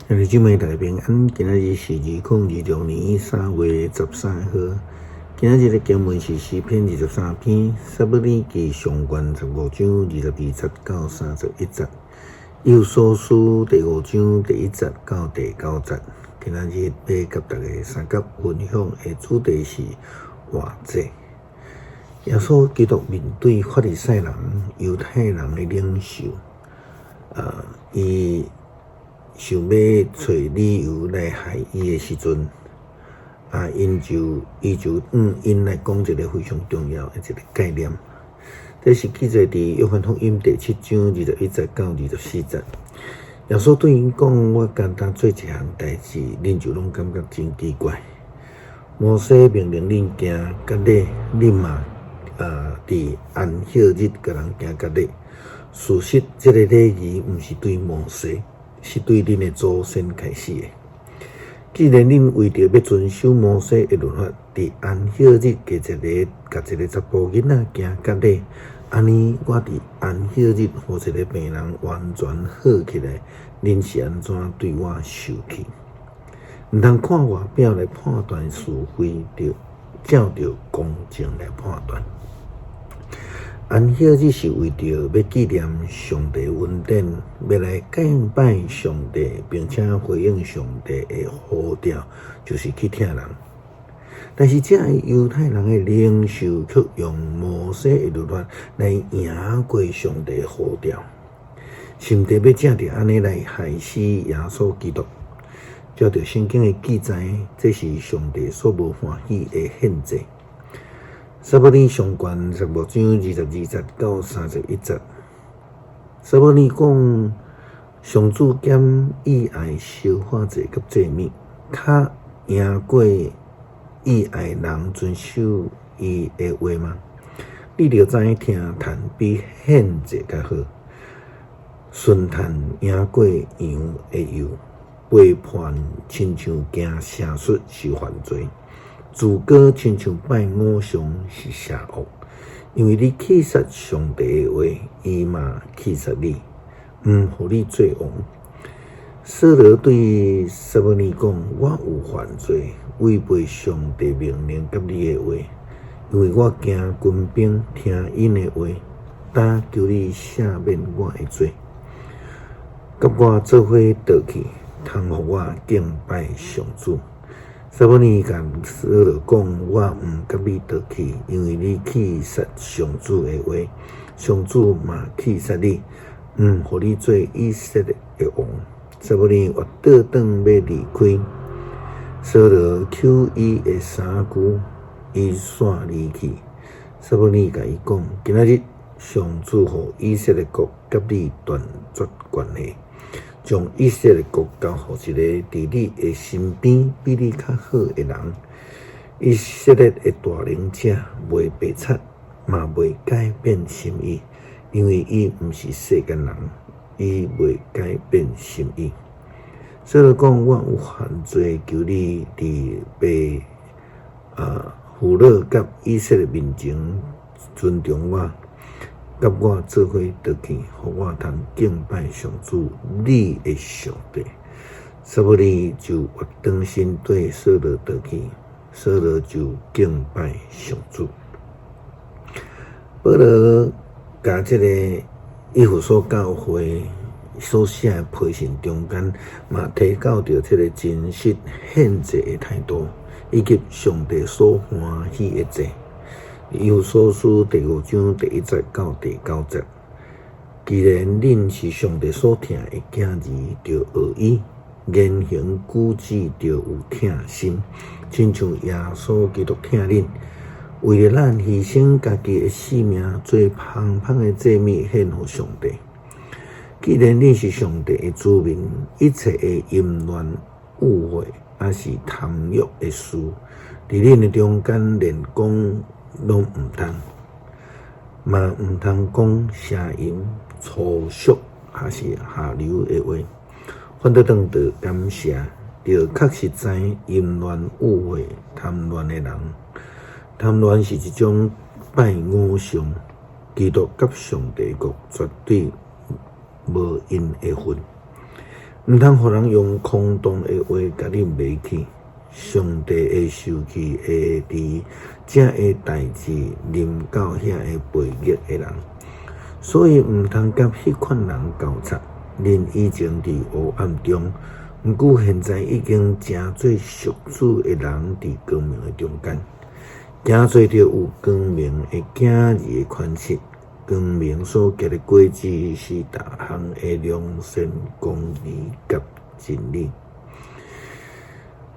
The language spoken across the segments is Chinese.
兄弟姊妹大家平安，今仔日是2026年3月13号。今仔日的经文是诗篇23篇，撒母耳記上卷15章22節到31節，以弗所書第5章第1節到第9節。今仔日要甲大家三角分享的主題是活祭。耶穌基督面對法利賽人、猶太人的領袖，伊想要找理由來害伊的時陣，因來講一個非常重要的一個概念。這是記載佇約翰福音第7章21節到24節。耶穌對因講：我簡單做一項代志，恁就攏感覺真奇怪。摩西命令恁行割禮，恁嘛佇安息日甲人行割禮。事實，這個禮儀毋是對摩西，是對恁的祖先開始的。既然恁為着要遵守摩西的律法，佇安息日甲一個查甫囡仔行割禮，安尼我佇安息日互一個病人完全好起來，恁是安怎對我受氣？毋通看外表來判斷是非，照着公正來判斷。安息日是為着要紀念上帝恩典，要來敬拜上帝，並且回應上帝的呼召，就是去聽人。但是這猶太人的領袖卻用摩西的律法來贏過上帝的呼召，甚至要借着安尼來害死耶穌基督。照着聖經的記載，這是上帝所無歡喜的獻祭。撒母耳上卷15章22節到31節。撒母耳講：上主減意愛燒化祭甲祭物，較贏過意愛人遵守伊的話嗎？你著知影聽趁比獻祭較好，順趁贏過羊的油，背叛親像行邪術是犯罪。自高親像拜偶像是邪惡，因為你棄殺上帝的話，伊嘛棄殺你，毋互你做王。掃羅對撒母耳講：我有犯罪，違背上帝命令甲你的話，因為我驚軍兵聽因的話，但求你赦免我的罪，甲我做伙倒去，通互我敬拜上主。撒母耳甲掃羅講：我毋甲你倒去，因為你棄殺上主的話，上主嘛棄殺你，毋互你做以色列的王。撒母耳活倒轉要離開，掃羅撿伊的衫具，伊煞離去。撒母耳甲伊講：今仔日上主互以色列國甲你斷絕關係，將以色列國交互一個佇你的身邊比你較好的人。以色列的大領者袂白賊，嘛袂改變心意，因為伊毋是世間人，伊袂改變心意。掃羅講：我有犯罪，求你佇被俘虜甲以色列面前尊重我，甲我做伙倒去，互我通敬拜上主你的上帝。撒母耳就活轉身對掃羅倒去，掃羅就敬拜上主。保羅甲這個以弗所教會所寫的批信中間，嘛提到着這個真實獻祭的態度，以及上帝所歡喜的祭。以弗所書第5章第1節到第9節。既然恁是上帝所疼的囝兒，就學伊言行舉止，就有疼心，親像耶穌基督疼恁，為了咱犧牲家己的性命，做芳芳的祭物獻予上帝。既然恁是上帝的子民，一切的淫亂、污穢，也是貪欲的事，佇恁的中間連講攏毋通，嘛毋通講邪淫、粗俗，還是下流的話。反倒當着感謝，就確實知淫亂、污穢、貪亂的人。貪亂是一種拜偶像，基督甲上帝國絕對無因的份。毋通互人用空洞的话甲你迷去。上帝会受气，会伫这个代志临到遐个背逆的人，所以毋通甲迄款人交叉。恁以前伫黑暗中，毋过现在已经成做属主的人，伫光明的中间，行做着有光明的囝儿的款式。光明所结的果子是大项的良善、公义甲真理。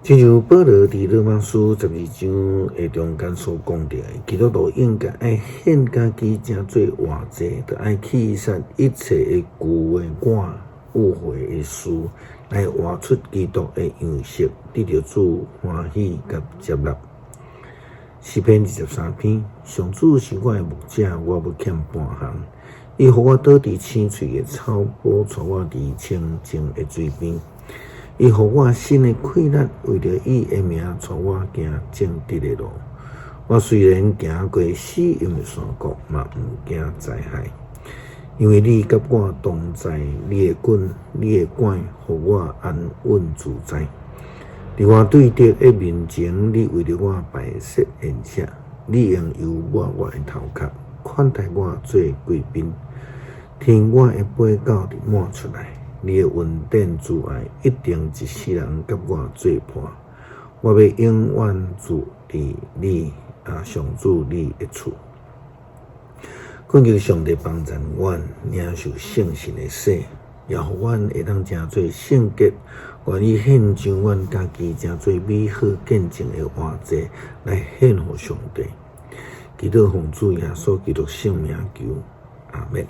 亲像保罗伫罗马书12章的中间所讲的，基督徒应该爱献家己，诚做活祭，着爱弃杀一切的旧的我、误会的事，来活出基督的样式，得到主欢喜甲接纳。诗篇23篇，上主是我的牧者，我不欠半项。伊予我倒伫青翠的草坡，带我伫清净的水边。伊予我新的气力，为着伊的名，带我行正直的路。我虽然行过死荫的山谷，嘛毋惊灾害，因为你甲我同在，你的棍、你的管，予我安稳自在。伫我对敌的面前，你为着我摆设筵席，你用油抹我的头壳，款待我做贵宾，听我的被告伫满出来。你的恩典慈爱，一定一世人甲我做伴。我要永远住伫你上主你的厝。恳求上帝帮助阮领受圣神的洗，也予阮会当诚做圣洁，愿意献上阮家己诚做美好见证的活祭，来献互上帝。基督奉主耶稣基督圣名求，阿们。